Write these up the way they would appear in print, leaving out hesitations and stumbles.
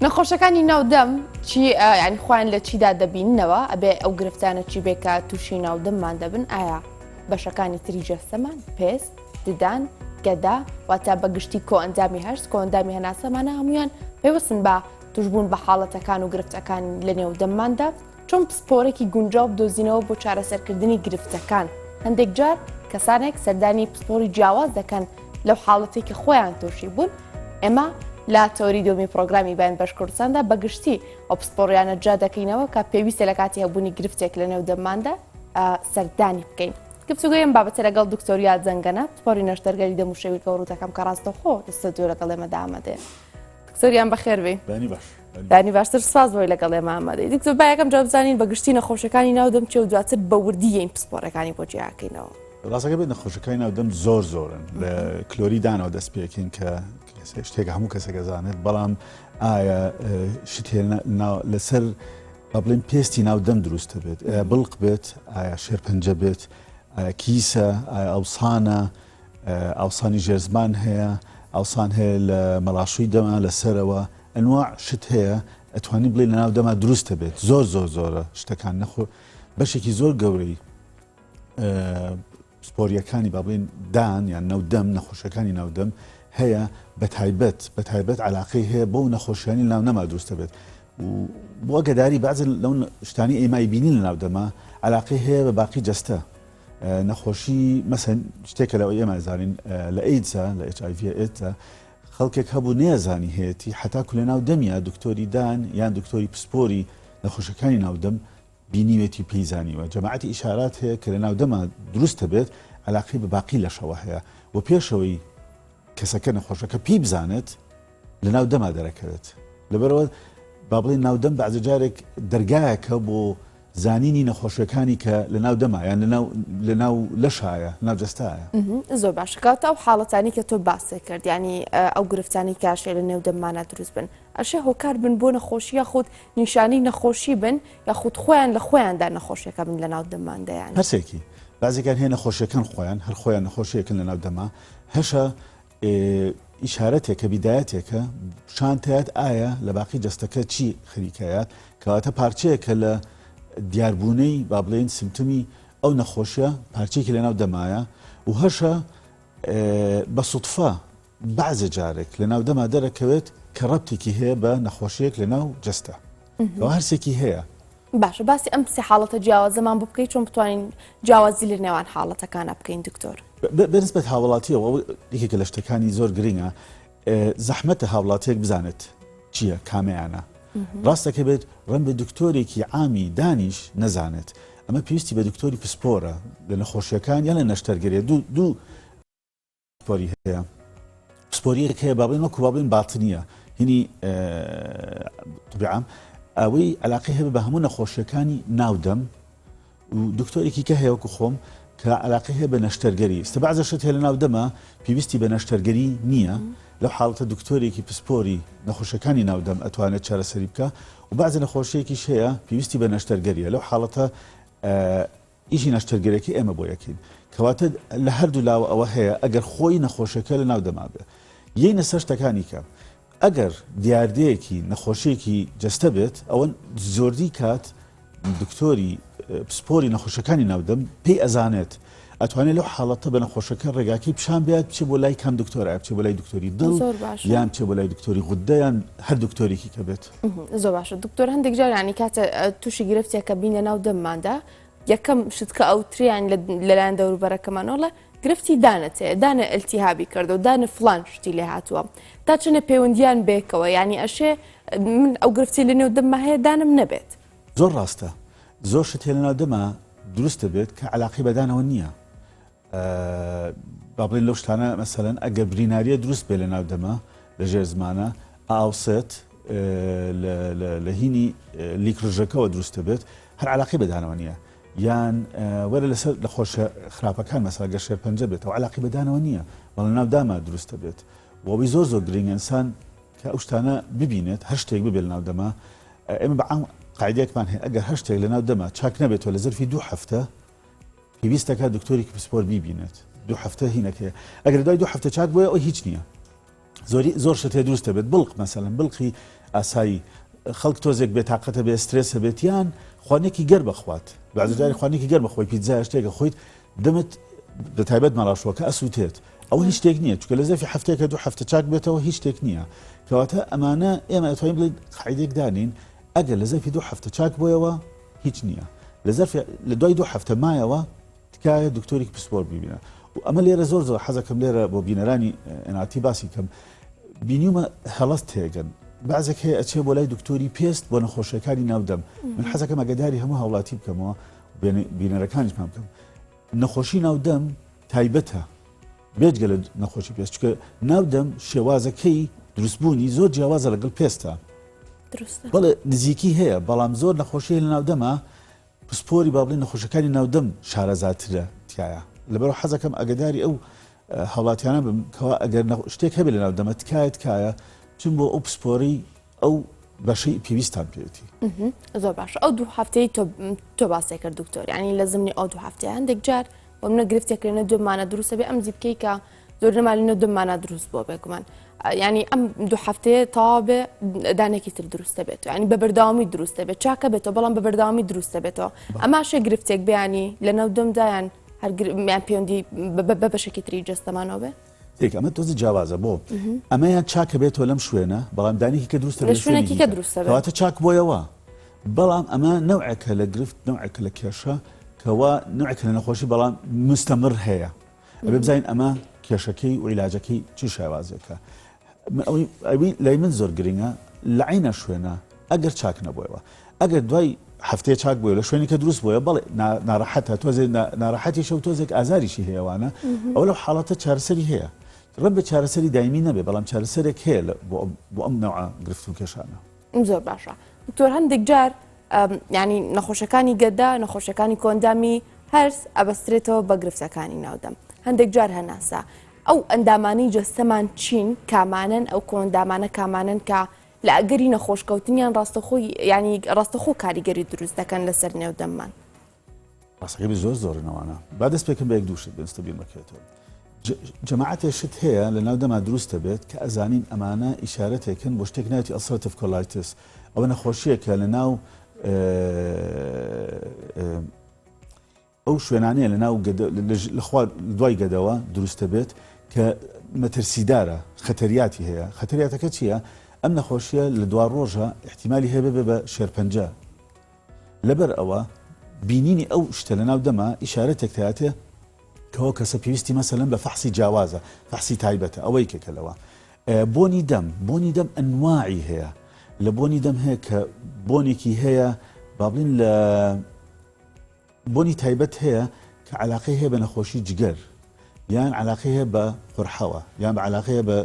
نەخۆشەکانی ناودەم چی ینی خۆیان لە چیدا دەبیننەوە ئەبێ ئەو گرفتانە چی بێکە تووشی ناودەممان دەبن ئایا بەشەکانی تری جەستەمان پێست ددان گەدا واتە بەگشتی کۆئەنجامی هەرس کۆئەنجامی هەناسەمانە هەمویان پێوەستن بە توشبوون بە حاڵەتەکان و گرفتەکان لە نێودەمماندا چۆن پسپۆرێکی گونجاو بدۆزینەوە بۆ چارەسەرکردنی گرفتەکان هەندێک جار کەسانێک سەردانی پسپۆری جیاواز دەکەن لەو حاڵەتێکی خۆیان تووشی بوون ئێمە لا تۆری دومی پرۆگرامی باین بەش کوردستاندا بەگشتی ئەو پسپۆڕیانە جا دەکەینەوە کە پێویستە لە کاتی هەبوونی گرفتێک لە نێودەمماندا سەردانی بکەین. گفتوگویم بابەتە لەگەڵ دکتۆریا جەنگەنە پسپۆری نەشتەرگەری دەموشەوی کەوڕوتەکەم کە ڕاستەخۆ ئێستا دوێ لەگەڵ ئێمەدا ئامادەیە. دکتۆریان بەخێر بێ. دانی باشتر سپاس بۆی لەگەڵ ئێمە ئامادەی. دکتۆر با یەکەم جواب بزانین بەگشتی نەخۆشەکانی ناودەم چێ و دواتر بە وردی این پسپۆرەکانی بۆ جیاکەینەوە. ڕاستەکە بێت نەخۆشەکانی ناودەم زۆرن لە کلۆریدانەوە دەست پێکەین کە شتێکە هەموو کەسێک دەزانێت بەڵام ئایا شتێ لەسەر با بڵێن پێستی ناودەم دروستە بێت بڵق بێت ئایا شێرپەنجە بێت ئایا کیسە ئایا ئەوسانە ئەوسانی ژێرزمان هەیە ئەوسان هەیە لە مەڵاشووی دەما لەسەرەوە ئەنواع شت هەیە ئەتوانی بڵێ لە ناو دەما دروستە بێت زۆرە شتەکان نەخۆ بەشێکی زۆر گەورەی سپۆریەکانی با بڵێن دان یان ناودەم نەخۆشەکانی ناودەم هەیە بەتایبەت علاقەی هەیە بۆ نەخۆشیانی ناو نەما دروستە بێت بۆ گەداری بەعزە لەو شتانی ئێمای بینین لە ناودەما علاقەی هەیە بە باقی جەستە نەخۆشی مەسەن شتێکە لەوەی ئێمە زانین لە ئەیدزە لە HIV ئێدزە خەڵکێک هەبوو نێزانی هەیەی حتاکو لە ناو دەمیە دکتۆری دان یان دکتۆری پسپۆری نەخۆشەکانی ناودەم بینیوێتی پێیزانیوە جەماعەتی ئیشارات هەیە کە لە ناو دەما دروستە بێت علاقەی بە باقی لەشەوە هەیە و پێشەوەی کەسەکە نەخۆشەکە پێی بزانێت لە ناو دەما دەرەکەوێت لەبەرەوە با بڵێن ناودەم بەعزە جارێک دەرگایەکە بۆ زانینی نەخۆشیەکانی کە لە ناو دەما یان لە ناو لەشایە ناو جەستایە زۆر باشکاتە ئەو حاڵەتانی کە تۆ باسێ کرد ینی ئەو گرفتانی کاشێ لە نێودەممانە دروست بن ئەشێ هۆکار بن بۆ نەخۆشی یاخود نیشانی نەخۆشی بن یاخود خۆیان لە خۆیاندا نەخۆشیەکە بن لە ناو دەمماندایان هەرسێکی بازێکان هەیە نەخۆشیەکان خۆیان هەر خۆیان نەخۆشیەکەن لە ناو دەما هەشە ئیشارەتێکە بیدایەتێکە شانتەیەت ئایا لە باقی جەستەکە چی خەریکایەت کەواتە پارچەیەکە لە دیاربوونەی با بڵێن سیمتمی ئەو نەخۆشیە پارچێکی لە ناو دەمایە و هەشە بە سوتفە بەعزە جارێک لە ناو دەما دەرەکەوێت کە ڕەبتێکی هەیە بە نەخۆشیەک لە ناو جەستە ئەو هەرسێکی هەیە باشە باسی ئەم سێ حاڵەتە جیاوازەمان بۆ بکەیت چۆن بتوانین جیاوازی لە نێوان حاڵەتەکانە بکەین دکتۆر بەنسبەت هاوڵاتیەوە یەکێکە لە شتەکانی زۆر گرنگە زەحمەتە هاوڵاتیەک بزانێت چییە کامەیانە ڕاستەکە بێت ڕەن بە دکتۆرێکی عامی دانیش نەزانێت ئەمە پێویستی بە دکتۆری پسپۆرە لە نەخۆشیەکان یان لە نەشتەرگەریە دوو پسپۆری هەیە پسپۆریەک هەیە با بڵێن وەکو با بڵێن باتنیە هینی طبیعام ئەوەی علاقەی هەیە بە هەموو نەخۆشیەکانی ناودەم و دکتۆرێکی کە هەیە وەکو خۆم کە علاقەی هەیە بە نەشتەرگەری ئێستا بەعزە شت هەیە لە ناو دەما پێویستی بە نەشتەرگەری نییە لەو حاڵەتە دکتۆرێکی پسپۆری نەخۆشەکانی ناودەم ئەتوانێت چارەسەری بکە و بەعزە نەخۆشیەکیش هەیە پێویستی بە نەشتەرگەریە لەو حاڵەتە ئیشی نەشتەرگەرێکی ئێمە بۆ یەکەین کەواتە لە هەردوو لاوە ئەوە هەیە ئەگەر خۆی نەخۆشەکە لە ناو دەما بێ یەینە سەر شتەکانی کە ئەگەر دیاردەیەکی نەخۆشیەکی جەستە بێت ئەوە زۆردی کات دکتۆری پسپۆری نەخۆشەکانی ناودەم پێی ئەزانێت ئەتوانێت لەو حاڵەتە بە نەخۆشەکە ڕێگاکەی پیشان بێت بچێ بۆ لای کام دکتۆرە بچێ بۆ لای دکتۆری دڵ یان بچێ بۆ لای دکتۆری غودە یان هەر دکتۆرێکی کە بێت زۆر باشە دکتۆر هەندێک جار ینی کاتە تووشی گرفتێکە بینە ناو دەمماندا یەکەم شتکە ئەو تریان لەلایەن دەوروبەرەکەمانەوە گرفتی دانەتەیە دانە ئەلتیهابی کردو دانە فلان شتی لێ هاتووە تا چنە پەیوەندیان بێکەوە ینی ئەشێ من ئەو گرفتی لە نێو دەمما هەیە دانم نەبێت زۆر ڕاستە زۆر شت هەیە لە ناو دەما دروستە بێت کە علاقەی بەدانەوە نییە با بڵێن لەو شتانە مەسەلەن ئەگەر بریناریە دروست بێ لە ناو دەما لە ژێر زمانە ئاوسێت لە هینی لیکڕژەکەەوە دروستە بێت هەر علاقەی بەدانەوە نییە یان وەرە لەسەر لە خۆشە خراپەکان مەسەڵ گەر شێرپەنجە بێت ئەو علاقەی بەدانەوە نییە بەڵام لە ناو داما دروستە بێت وەوەی زۆر گرنگە ئینسان کە ئەو شتانە ببینێت هەر شتێک ببێت لە ناو دەما ئێمە بەعام قاعدەیەکمان هەیە ئەگەر هەر شتێک لە ناو دەما چاک نەبێتەوە لە زەرفی 2 هەفتە پێویستەکە دکتۆرێکی پسپۆر ببینێت 2 هەفتە هینەکەیە ئەگەر دوای 2 هەفتە چاک بۆیە ئەو هیچ نییە زۆر شتێ دروستە بێت بڵق مەسەلەن بڵقی ئاسایی خەڵک تۆزێک بێتاقەتە بێ سترێسە بێت یان خوانێکی گەر بەخوات بەعزجاری خوانێکی گەر بەخۆی پیتزا شتێکە خۆیت دەمت بە تایبەت مەڵاشوەکە ئەسووتێت ئەوە هیچ شتێک نییە چکە لە زەرفی هەفتەیەکە دوو هەفتە چاک بێتەوە هیچ شتێک نییە کەواتە ئەمانە ئێمە ئەتوانین بڵێن قاعیدێک دانین ئەگەر لە زەرفی دوو هەفتە چاک بۆیەوە هیچ نییە لە دوای دوو هەفتە مایەوە تکایە دکتۆرێکی پسپۆر ببینە و ئەمە لێرە زۆر زۆر حەزەکەم لێرە بۆ بینەرانی ئەناتی باسی کەم بینیومە هەڵەست تێگەن بعضێک هەیە ئەچێ بۆ لای دکتۆری پێست بۆ نەخۆشیەکانی ناودەم من حەزەکەم ئەگەداری هەموو هاوڵاتی بکەمەوە بینەرەکانیشمان بکەم نەخۆشی ناودەم تایبەتە بێجگە لە نەخۆشی پێست چکە ناودەم شێوازەکەی دروستبوونی زۆر جیاوازە لەگەڵ پێستە بەڵێ نزیکی هەیە بەڵام زۆر نەخۆشی لە ناودەمە پسپۆری با بڵێن نەخۆشەکانی ناودەم شارەزاترە تایە لەبەرەوە حەزەکەم ئەگەداری ئەو هەوڵاتیانە بم کەوا ئەگەر شتێک هەبێت لە ناودەمە تکایە چون بۆ ئەو پسپۆری ئەو بەشەی پێویستان پێوێتی زۆر باش ئەو دوو هەفتەی تۆ باسی کرد دکتۆر ینی لە زمانی ئەو دوو هەفتەیە هەندێک جار بۆ منە گرفتێکردنە دومانە دروستە بێ ئەم زیبکەی کە زۆر نەمالینە دومانە دروست بۆ بێگومان ینی ئەم دوو هەفتەیە تەواو بێ دانێکی تر دروستە بێت ینی بە بەرداوامی دروستە بێت چاکە بێتەوە بەڵام بە بەرداوامی دروستە بێتەوە ئەماشێ گرفتێک بیانی لە ناو دۆمدایان هەرمیان پەیوەندی بە بەشێکی تری جەستەمانەوە بێ ئەمە تۆزی جیاوازە بۆ ئەمەیان چاکە بێتەوە لەم شوێنە بەڵام دانێکی کە دروستە لە شوێنێکی کە دروستە کەواتە چاک بۆیەوە بەڵام ئەمە نەوعێکە لە گرفت نەوعێکە لە کێشە کەوا نوعێکە لە نەخۆشی بەڵام مستەمر هەیە ئەبێ بزانین ئەمە کێشەکەی و عیلاجەکەی چی شێوازێکە لای من زۆر گرنگە لە عینە شوێنە ئەگەر چاک نەبوویەوە ئەگەر دوای هەفتەیە چاک بووە لە شوێنی کە دروست بووە بەڵێ ناڕەحەتە تۆزێ ناڕەحەتی شەو تۆزێک ئازاریشی هەیەوانە ئەو لەو حاڵەتە چارەسەری هەیە ڕەن بە چارەسەری دایمی نەبێ بەڵام چارەسەرێک هەیە بۆ ئەم نەوع گرفت و کێشانە زۆر باشە دکتۆر هەندێک جار ینی نەخۆشەکانی گەدا نەخۆشەکانی کۆندامی هەرس ئەبەسترێتەوە بە گرفتەکانی ناودەم هەندێک جار هەناسا ئەو ئەندامانی جەستەمان چین کامانن ئەو کۆندامانە کامانن کە لە ئەگەری نەخۆشکەوتنیان ڕاستەخۆی ینی ڕاستەخۆ کاریگەری دروست دەکەن لەسەر نێودەممان ڕاستەکەی زۆر زۆرنەوەە با دەست پێکەم بە یەک دووشت بێنستە بیر بکرێتەوە جەماعەتێ شت هەیە لە ناودەما دروستە بێت کە ئەزانین ئەمانە ئیشارەتێکن بۆ شتێک ناوێتی ئەلسەرەتیڤ کۆلایتس ئەوە نەخۆشیەکە لە ناو ئەو شوێنانەیە لە ناو لەخوا دوای گەدەوە دروستە بێت کە مەترسیدارە خەتەریاتی هەیە خەتەریاتەکە چییە؟ ئەم نەخۆشیە لە دوا ڕۆژە احتیمالی هەیە بێ بە شێرپەنجە لەبەر ئەوە بینینی ئەو شتە لە ناو دەما ئیشارەتێک هەیەتێ کەەوە کەسە پێویستی مەسەلەن بە فەحسی جیاوازە فەحسی تایبەتە ئەوەی کێکەلەوە بۆنی دەم ئەنواعی هەیە لە بۆنی دەم هەیە کە بۆنێکی هەیە با بڵین لە بۆنی تایبەت هەیە کە علاقەی هەیە بە نەخۆشی جگەر یان علاقەی هەیە بە قورحەوە یان بە علاقەیە بە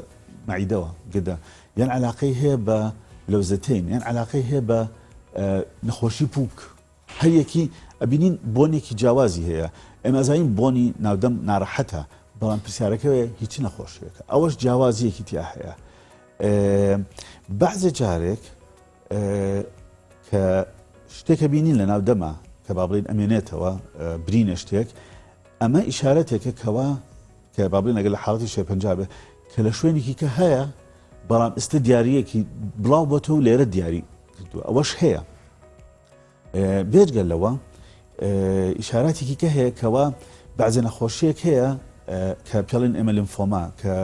مەعیدەوە گەدا یان علاقەی هەیە بە لەوزەتین یان علاقەی هەیە بە نەخۆشی پووک هەر یەکی ئەبینین بۆنێکی جیاوازی هەیە ئێمە زانین بۆنی ناودەم ناڕەحەتە بەڵام پرسیارەکەوێ هیچی نەخۆشیەکە ئەوەش جیاوازیەکی تیا هەیە بەعزێ جارێک کە شتێکە بینین لە ناودەما کە با بڵین ئەمێنێتەوە برینە شتێک ئەمە ئیشارەتێکە کەوا کە با بڵین ئەگەر لە حاڵەتی شێرپەنجا بێ کە لە شوێنێکی کە هەیە بەڵام ئێستا دیاریەکی بڵاو بۆ تۆ و لێرە دیاری کردووە ئەوەش هەیە بێجگەلەوە ئیشاراتێکی کە هەیە کەوا بەعزێ نەخۆشیەک هەیە کە پێڵێن ئێمە لیمفۆما کە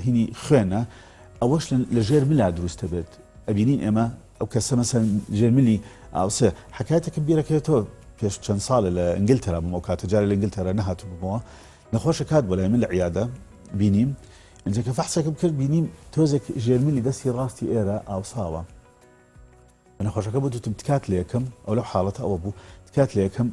هینی خوێنە ئەوەش لە ژێر ملا دروستە بێت ئەبینین ئێمە ئەو کەسە مەسەن ژێرملی ئاوسێ حکایەتێکم بیرەکەوێتەوە پێش چەند ساڵە لە ئینگلتەرا بووم ئەو کاتە جارێ لە ئینگلتەرا نەهاتوو بوومەوە نەخۆشە کات بۆ لای من لە عیادە بینیم اینجا کە فەحسێکم کرد بینیم تۆزێک ژێرملی دەستی ڕاستی ئێرە ئاوساوە نەخۆشەکە بۆ دوتم تکات لە یەکەم ئەو لەو حاڵەتە ئەوە بوو تکات لە یەکەم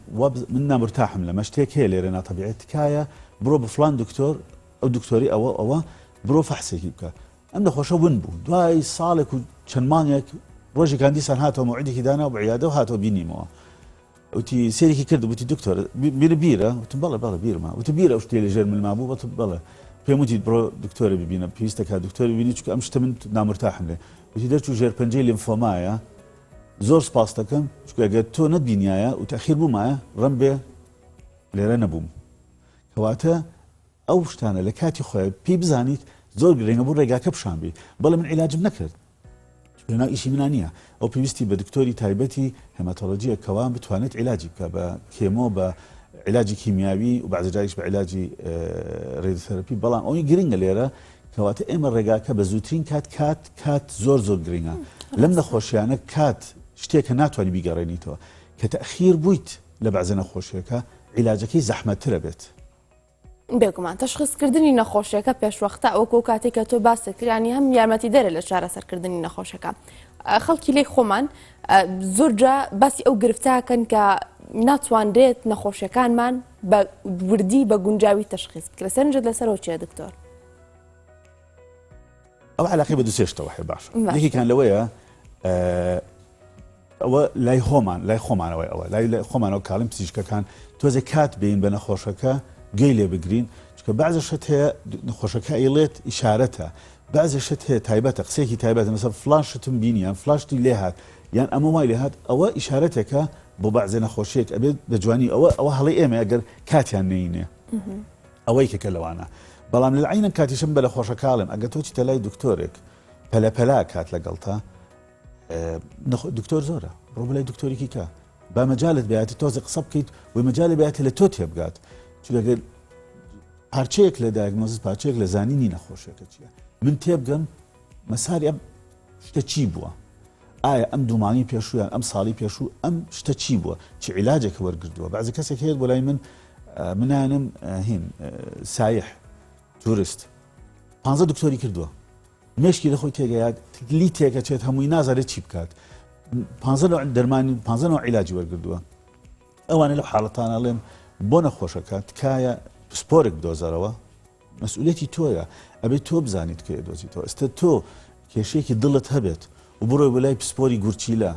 من نامرتاحم لەمە شتێک هەیە لێرە ناتەبیعێت تکایە بڕۆ بە فڵان دکتۆر ئەو دکتۆری ئەوە بڕۆ فەحسێکی بکە ئەم نەخۆشە ون بوو دوای ساڵێک و چەند مانگێک ڕۆژی کاندیسان هاتەوە موعیدێکی دانا و عیادە و هاتەوە بینیمەوە وتی سێرێکی کرد وتی دکتۆر بیرە وتم بەڵێ بیرمە وتی بیرە شتێ لە ژێر ملما بوو وتم بەڵێ پێم وتی بڕۆ دکتۆرە ببینە پێویستە کا دکتۆری ببینی چونکە ئەم شتە من نامرتاحم لێ وتی دەرچوو ژێرپەنجەی لیمفۆمایە زۆر سپاس دەکەم چونکە ئەگەر تۆ نەتبینایە و تەخیر بوومایە ڕەم بێ لێرە نەبووم کەواتە ئەو شتانە لە کاتی خۆی پێی بزانیت زۆر گرنگە بوو ڕێگاکە بشان بی بەڵێ من عیلاجم نەکرد لەناو ئیشی منان نییە ئەو پێویستی بە دکتۆری تایبەتی هێماتۆلۆجیە کەوان بتوانێت عیلاجی بکە بە کێمۆ بە عیلاجی کیمیاوی و بەعزجاریش بە عیلاجی ڕێدیۆتەراپی بەڵام ئەوەی گرنگە لێرە کەواتە ئێمە ڕێگاکە بە زووترین کات زۆر گرنگە لەم نەخۆشیانە کات شتێکە ناتوانانی بیگەڕێنیتەوە کە تەخیر بوویت لە بەعزە نەخۆشیەکە عیلاجەکەی زەحمەتترە بێت. بێگومان تەشخیصکردنی نەخۆشیەکە پێشوەختە ئەوکو کاتێک کە تۆ باست کردیانی هەم یارمەتی دەرە لە چارەسەرکردنی نەخۆشیەکە. خەڵکی لێی خۆمان زۆرجا باسی ئەو گرفتاکەن کە ناتوانرێت نەخۆشیەکانمان بە وردی بە گونجاوی تەشخیص بکرێت. سەرنجت لەسەرەوە چیە دکتۆر؟ ئەو علاقەی بە دووسێشتەوە هەیە باشە. یەکێکیان لەوەیە ئەوە لای خۆمانەوەی ئەوە لای خۆمانەوە کاڵم پزیشکەکان تۆزێ کات بین بە نەخۆشەکە گوێی لێ بگرین چکە بعضی شت هەیە نەخۆشەکە ئەیڵێت ئیشارەتە بعضی شت هەیە تایبەتە قسێکی تایبەتە مەسەڵ فڵان شتم بینی یان فڵاشتی لێ هات یان ئەمە وای لێ هات ئەوە ئیشارەتێکە بۆ بعضی نەخۆشیێک ئەبێت بە جوانی ئەوە هەڵی ئێمە ئەگەر کاتیان نەینێ ئەوەی کەکە لەوانە بەڵام لە عینە کاتیشم بە لە خۆشەکاڵم ئەگەر تۆ چیتە لای دکتۆرێک پەلەپەلا کات لەگەڵتا دکتۆر زۆرە ڕۆ بەلای دکتۆرێکی کە با مەجالت بێتی تۆزە قسە بکەیت وی مەجالە بێتی لە تۆ تێبگات چونکە پارچەیەک لە دایگنۆزیس پارچەیەک لە زانینی نەخۆشیەکە چییە من تێبگەم مەساری ئەم شتە چی بووە ئایا ئەم دوومانی پێشویان ئەم ساڵی پێشوو ئەم شتە چی بووە چ عیلاجێک وەرگردووە بعضی کەسێک هەیە بۆ لای منانم هین سایح توریست 15 دکتۆری کردووە مێشکی لە خۆی تێگەیات لی تێکەچێت هەمووی نازانێت چی بکات 15 دەرمانی 15 عیلاجی وەرگردووە ئەوانە لەو حاڵەتانە ئەڵێم بۆ نەخۆشەکە تکایە پسپۆرێک بدۆزەرەوە مەسئولێتی تۆیە ئەبێت تۆ بزانیت کە دۆزیتەوە ئێستا تۆ کێشەیەکی دڵت هەبێت و بڕۆی بەلای پسپۆری گورچیلە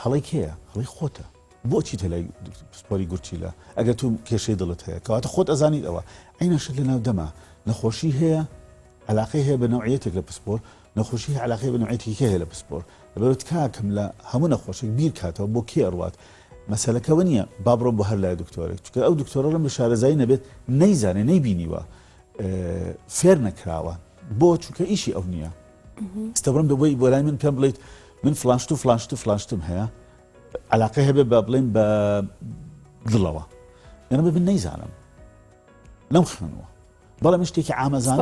هەڵی کێیە هەڵی خۆتە بۆچی تەلای پسپۆری گورچیلە ئەگەر تو کێشەی دڵت هەیە کەواتە خۆت ئەزانیت ئەوە عینەشت لە ناو دەما نەخۆشی هەیە علاقەی هەیە بە نوعیەتێک لە پسپۆر نەخۆشی علاقەی بە نوعیەتێکی هەیە لە پسپۆر لەبەرەوەی کاکەم لە هەموو نەخۆشێک بیر کاتەوە بۆ کێ ئەڕوات مەسەلەکەوە نییە با بڕۆ بۆ هەر لای دکتۆرێک چونکە ئەو دکتۆرە لەم لە شارەزایی نەبێت نەیزانێ نەیبینیوە فێر نەکراوە بۆ چونکە ئیشی ئەو نییە ستەبڕم بەبووی بۆ لای من پێم بڵیت من فلانشت و فلانشت و فلانشتم هەیە علاقەی هەبێت بە بڵێن بە دڵەوە یانە ببن نەیزانم لەم خوێنەوە بەڵام شتێکی ئامەزانم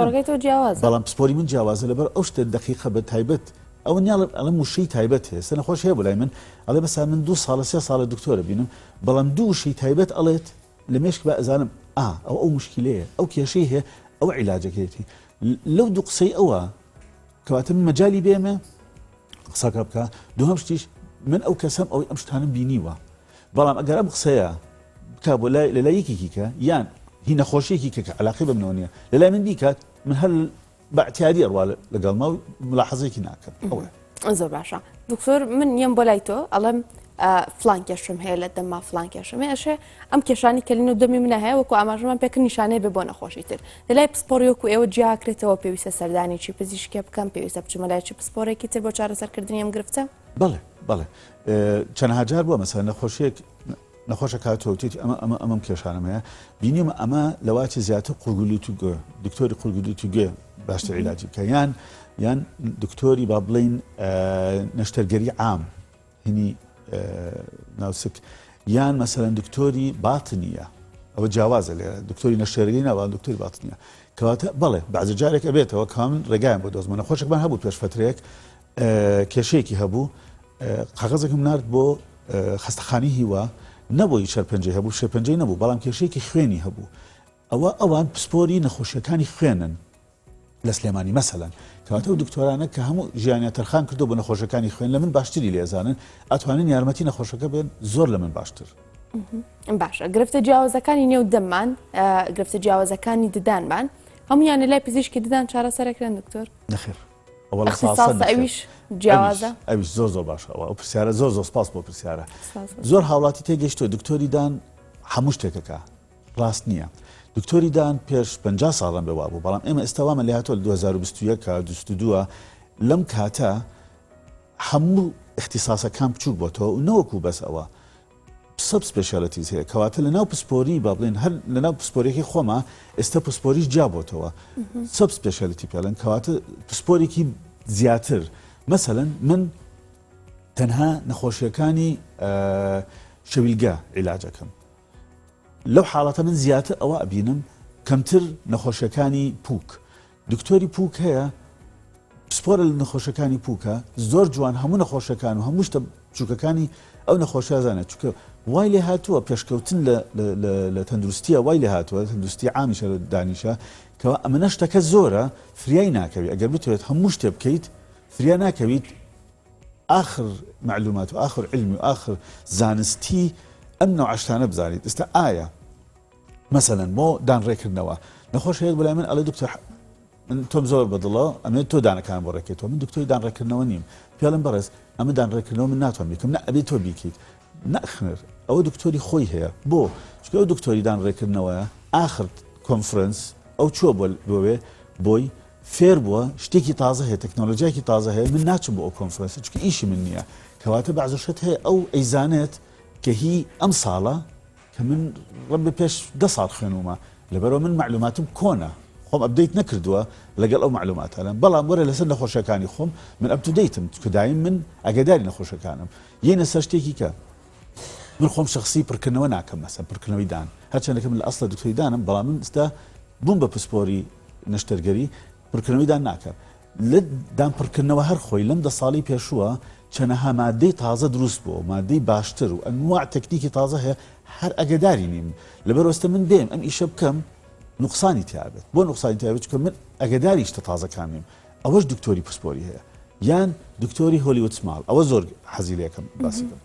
بەڵام پسپۆری من جیاوازە لەبەر ئەو شتە دقیقە بە تایبەت ئەو ئەڵم وشەی تایبەت هەیە سە نەخۆش هەیە بۆ لای من ئەڵێ بەسا من 2 ساڵە 3 ساڵە دکتۆرە بینم بەڵام دوو وشەی تایبەت ئەڵێت لە مێشک بە ئەزانم ئەو مشکلەیە ئەو کێشەی هەیە ئەو عیلاجەکەیەتی لەو دوو قسەی ئەوە کەواتە من مەجالی بێمە قسەکە بکە دووهەم شتیش من ئەو کەسەم ئەوەی ئەم شتانم بینیوە بەڵام ئەگەر ئەم قسەیە بکە بۆ لە لای یەکێکی کە یان هی نەخۆشیێکی کە علاقەی بەمنەوە نییە لە لای من بیکات من هەر بەعتیادی ئەڕوا لەگەڵما و ملاحەزەیەکی ناکەم ئەوە زۆر باشە دکتۆر من یەم بۆ لای تۆ ئەڵێم فلان کێشم هەیە لە دەما فلان کێشم هەیە ئەم کێشانی کەلین و دەمی منە هەیە وەکو ئاماژەمان پێکرد نیشانەیە بێ بۆ نەخۆشی تر لە لای پسپۆریۆکو ئێوە جیاکرێتەوە پێویستە سەردانی چی پزیشکی بکەم پێویستە بچمە لای چی پسپۆرێکی تر بۆ چارەسەرکردنی ئەم گرفتە بەڵێ چەندها جار بووە مەسەڵەن نەخۆشیێک نەخۆشە کاتۆوتێتی ئەمەم کێشانم هەیە بینیمە ئەمە لەواتی زیاتر قورگولوتوگۆ دکتۆری قورگولوتوگێ باشتر عیلاجی بکە یان دکتۆری با بڵین نەشتەرگەری عام هینی ناوسک یان مەسەڵەن دکتۆری باتنیە ئەوە جیاوازە لێرە دکتۆری نەشتەرگەری ناوە دکتۆری باتنیە کەواتە بەڵێ بعضی جارێک ئەبێتەوە کامل ڕێگایان بۆ دۆزمە نەخۆشێکمان هەبوو پێش فترەیەک کێشەیەکی هەبوو قاغەزێکم نارد بۆ خەستەخانی هیوا نەبووی شەرپەنجەی هەبوو شەرپەنجەی نەبوو بەڵام کێشەیەکی خوێنی هەبوو ئەوان پسپۆری نەخۆشیەکانی خوێنن لە سلێمانی مەسەلەن کەواتە و دکتۆرانە کە هەموو ژیانیان تەرخان کردو بە نەخۆشەکانی خوێن لە من باشتری لێزانن ئەتوانن یارمەتی نەخۆشەکە بێن زۆر لە من باشتر باشە گرفتە جیاوازەکانی نێو دەممان گرفتە جیاوازەکانی ددانمان هەمویان لای پزیشکی ددان چارەسەرەکرێن دکتۆر نەخێر ئەویش جیاوازە ئەویش زۆر باشە ئەو پرسیارە زۆر سپاس بۆ پرسیارە زۆر هاوڵاتی تێگەیشتۆ دکتۆری دان هەموو شتێکەکە ڕاست نییە دکتۆری دان پێش 50 ساڵم بێوا بوو بەڵام ئێمە ئێستاوامە لە هاتۆ 2021 22 لەم کاتە هەموو اختصاسەکان بچووک بۆتەوە و نەوەکو بەس ئەوە سب سپێشالیتیز هەیە کەواتە لە ناو پسپۆری با بڵێن هەر لە ناو پسپۆرێکی خۆمە ئێستا پسپۆریش جا بۆتەوە سب سپێشالیتی پێڵێن کەواتە پسپۆرێکی زیاتر مثلا من تەنها نەخۆشیەکانی شەویلگە عیلاجەکەم لەو حاڵەتە من زیاتر ئەوە ئەبینم کەمتر نەخۆشیەکانی پووک دکتۆری پووک هەیە سپۆرە لە نەخۆشیەکانی پووکە زۆر جوان هەموو نەخۆشیەکان و هەموو شتە بچووکەکانی ئەو نەخۆشیازانێت چونکە وای لێ هاتووە پێشکەوتن لە تەندروستیە وای لێ هاتووە تەندروستی عامیشە لە دانیشە کەوا ئەمەنە شتەکە زۆرە فریای ناکەوی ئەگەر بتوێت هەموو شتێ بکەیت فریا ناکەویت آخر معلومات و آخر علمی و آخر زانستی ئەم نەوعشتانە بزانیت ئێستا ئایا مثلا بۆ دانڕێکردنەوە نەخۆش هەیە بەلای من ئەڵێ دکتۆر من تۆم زۆر بەدڵە ئەمێت تۆ دانەکان بۆ ڕێکێتەوە من دکتۆری دانڕێکردنەوە نیم پیاڵم بەڕێز ئەمە دانڕێکردنەوە من ناتوان بیکەم نە ئەبێت تۆ بیکەیت نەخنر ئەوە دکتۆری خۆی هەیە بۆ چکە ئەو دکتۆری دانڕێکردنەوەیە آخر کۆنفرنس ئەو چووە بۆوێ بۆی فێر بووە شتێکی تازە هەیە تەکنۆلۆژیایکی تازە هەیە من ناچم بۆ ئەو کۆنفرنس چکە ئیشی من نییە کەواتە بەعزە شت هەیە ئەو ئەیزانێت کە هی ئەم ساڵە کە من ڕەب پێش 10 ساڵ خوێنومە لەبەرەوە من معلوماتم کۆنە خۆم ئەبدەیت نەکردووە لەگەڵ ئەو معلوماتانە بەڵام وەرە لەسەر نەخۆشیەکانی خۆم من ئەپتودەیتم کە دایم من ئەگەداری نەخۆشەکانم یەنە سەر شتێکی کە من خۆم شخصی پڕکردنەوە ناکەم مەسەن پڕکردنەوەی دان هەرچەندێکم لە ئەسڵە دکتۆری دانم بەڵام من ئستا بووم بە پسپۆری نەشتەرگەری پڕکردنەوەی دان ناکەم لە دانپڕکردنەوە هەر خۆی لەم 10 ساڵی پێشووە چەنەها مادەی تازە دروست بووە مادەی باشتر و ئەنواع تەکنیکی تازە هەیە هەر ئەگەداری نیم لەبەر ئێستا من دێم ئەم ئیشە بکەم نقصانی تیابێت بۆ نقصانی تیابێت چکە من ئەگەداری شتە تازەکان نیم ئەوەش دکتۆری پسپۆری هەیە یان دکتۆری هۆلیوود سماڵ ئەوە زۆر حەزی لێ یەکەم باسی بکەم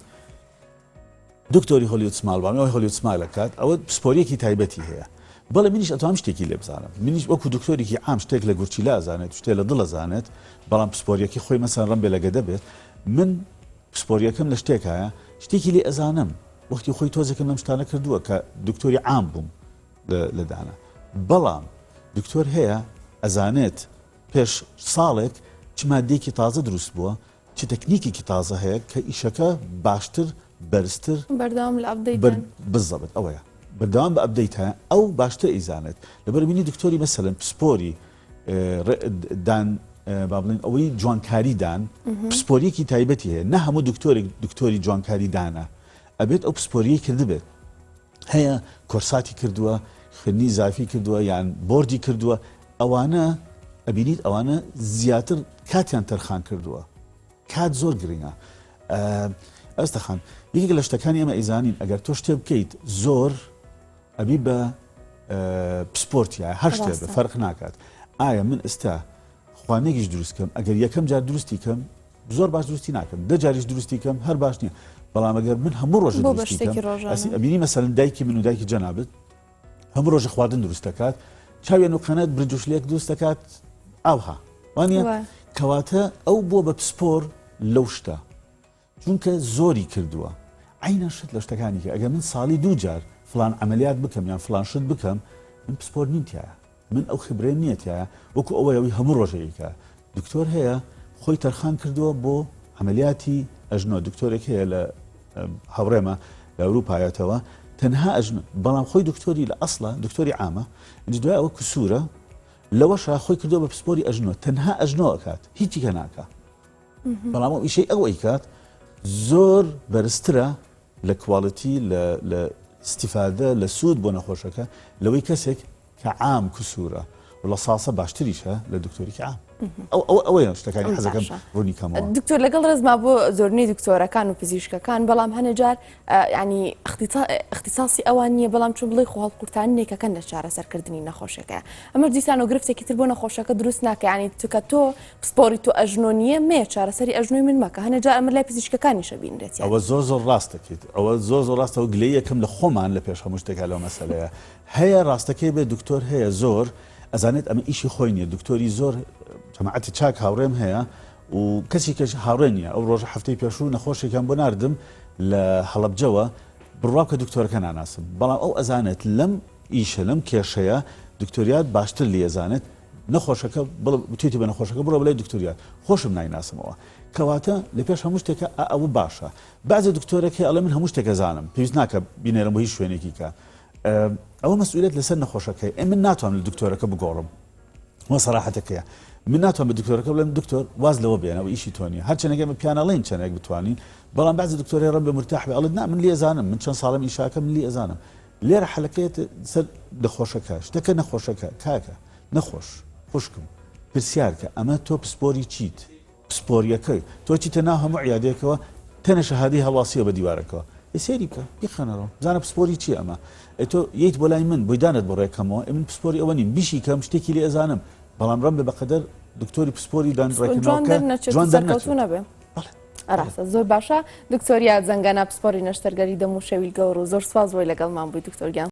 دکتۆری هۆلیوود سماڵ بەڵام ئەوەی هۆلیوود سماڵ دەکات ئەوە پسپۆریەکی تایبەتی هەیە بەڵێ منیش ئەتوانم شتێکی لێ بزانم منیش وەکو دکتۆرێکی عام شتێک لە گورچیلا ئەزانێت شتێک لە دڵ ئەزانێت بەڵام پسپۆریەکی خۆی مەسەن ڕەم بێ لەگەدە بێت من پسپۆریەکەم لە شتێک هەیە شتێکی لێ ئەزانم وەختی خۆی تۆزێکم لەم شتانە کردووە کە دکتۆری عام بووم لە دانا بەڵام دکتۆر هەیە ئەزانێت پێش ساڵێک چ مادەیەکی تازە دروست بووە چ تەکنیکێکی تازە هەیە کە ئیشەکە باشتر بەرزتر بەردەوام لە ئەپدەیت بالضبط ئەوەیە بەردەوام بە ئەپدەیت هەیە ئەو باشتر ئیزانێت لەبەر بینی دکتۆری مەسەلەن پسپۆری دان با بڵێن ئەوەی جوانکاری دان پسپۆریەکی تایبەتی هەیە نە هەموو دکتۆرێک دکتۆری جوانکاری دانە ئەبێت ئەو پسپۆریەی کردبێت هەیە کۆرساتی کردووە خوێندنی زافی کردووە یان بۆردی کردووە ئەوانە ئەبینیت ئەوانە زیاتر کاتیان تەرخان کردووە کات زۆر گرنگە ئەستەخان یەکێک لە شتەکانی ئەمە ئەیزانین ئەگەر تۆ شتێ بکەیت زۆر ئەبی بە پسپۆرتیە هەر شتێ بە فەرق ناکات ئایا من ئێستا خوانێکیش دروست کەم ئەگەر یەکەم جار دروستی کەم زۆر باش دروستی ناکەم دە جاریش دروستی کەم هەر باش نییە بەڵام ئەگەر من هەموو ڕۆژە دروستی کەم ئەبینی مەسەلەن دایکی من و دایکی جەنابەت هەموو ڕۆژە خواردن دروست دەکات چاویان وقەنەت برجوشلێک دروست دەکات ئاوها وانە کەواتە ئەو بۆ بە پسپۆر لەو شتە چونکە زۆری کردووە عینە شت لە شتەکانی کە ئەگەر من ساڵی 2 جار فلان عملیات بکەم یان فلان شت بکەم من پسپۆر نیمتیایە من ئەو خبرێن نیەتایە وەکو ئەوەی هەموو ڕۆژەیەکە دکتۆر هەیە خۆی تەرخان کردووە بۆ عملیاتی ئەژنۆ دکتۆرێک هەیە لە هەوڕێمە لە ئەوروپایەتەوە تەنها ئەژنۆ بەڵام خۆی دکتۆری لە ئەسڵە دکتۆری عامە دوای ئەوە کسوورە لەوەشە خۆی کردووە بە پسپۆری ئەژنۆ تەنها ئەژنۆ ئەکات هیچی کە ناکە بەڵام ئەو ئیشەی ئەو ئەیکات زۆر بەرزترە لە کواڵیتی لە استیفادە لە سوود بۆ نەخۆشەکە لەوەی کەسێک کە عام کسوورە و لە ساسە باشتریشە لە دکتۆریکی عام ئەوەیە شتەکانی حەزەکەم ڕوونی کەمەوە دکتۆر لەگەڵ ڕێزما بۆ زۆرنەی دکتۆرەکان و پزیشکەکان بەڵام هەنەجار ینی اختصاصی ئەوان نییە بەڵام چون بڵێ خۆ هەڵقورتانێکەکەن لە چارەسەرکردنی نەخۆشەکە ئەمە دیسان و گرفتێکی تر بۆ نەخۆشەکە دروست ناکە ینی چکە تۆ پسپۆری تۆ ئەژنۆ نییە مێ چارەسەری ئەژنۆی من مەکە هەنەجار ئەمە لای پزیشکەکانیشە بینرێت ئەوە زۆر ڕاستەکەیت ئەوە زۆر ڕاستەوە گلەی یەکەم لە خۆمان لە پێش هەموو شتێکا لەو مەسەلەیە هەیە ڕاستەکەی بێ دکتۆر هەیە زۆر ئەزانێت ئەمە ئیشی خۆی نییە دکتۆری زۆر جەماعەتی چاک هاوڕێم هەیە و کەسی کەش هاوڕێ نییە ئەو ڕۆژە هەفتەی پێشوو نەخۆشێکیان بۆ ناردم لە هەڵەبجەوە بڕوا کە دکتۆرەکە ناناسم بەڵام ئەو ئەزانێت لەم ئیشە لەم کێشەیە دکتۆریات باشتر لێ ئەزانێت نەخۆشەکە بتێتی بە نەخۆشەکە بڕۆ بڵێ دکتۆریات خۆشم نایناسمەوە کەواتە لە پێش هەموو شتێکە ئەوە باشە بعضی دکتۆرێکی ئەڵێ من هەموو شتێکە زانم پێویست ناکە بینێرم بۆ هیچ شوێنێکی کە ئەوە مەسئولیت لەسەر نەخۆشەکەی من ناتوانم لە دکتۆرەکە بگۆڕم وە سەراحەتەکەیە من ناتوان بە دکتۆرەکە بڵێم دکتۆر واز لەوە بێنە و ئیشی تۆنی هەرچەنەگە بە پیانەڵین چەنێک بتوانین بەڵام بعضی دکتۆری ڕم بە مرتاح بێ ئەڵێت نا من لێ ئەزانم من چەند ساڵم ئیشاکە من لێ ئەزانم لێرە حەلەکەیەت سەر دەخۆشەکە شتەکە نەخۆشەکە کاکە نەخۆش خوشکم پرسیارکە ئەمە تۆ پسپۆری چیت پسپۆریەکەی تۆ چیتە ناو هەموو عیادەیەکەوە تەنە شەهادەی هەڵاسیە بە دیوارەکەەوە سێری بکە بیخەنەرەوە بزانە پسپۆری چی ئەمە تۆ یەیت بۆ لای من بۆیدانت بۆ ڕێکەمەوە من پسپۆری ئەوە نیم بیشی کەم شتێکی لێ ئەزانم بەڵام ڕم بەقەدەر دکتۆری پسپۆری دانڕێکەوە بێ ڕاستە زۆر باشە دکتۆریا زەنگانە پسپۆری نەشتەرگەری دەم و شەویلگەور و زۆر سواز بۆی لەگەڵمان بووی دکتۆرگیان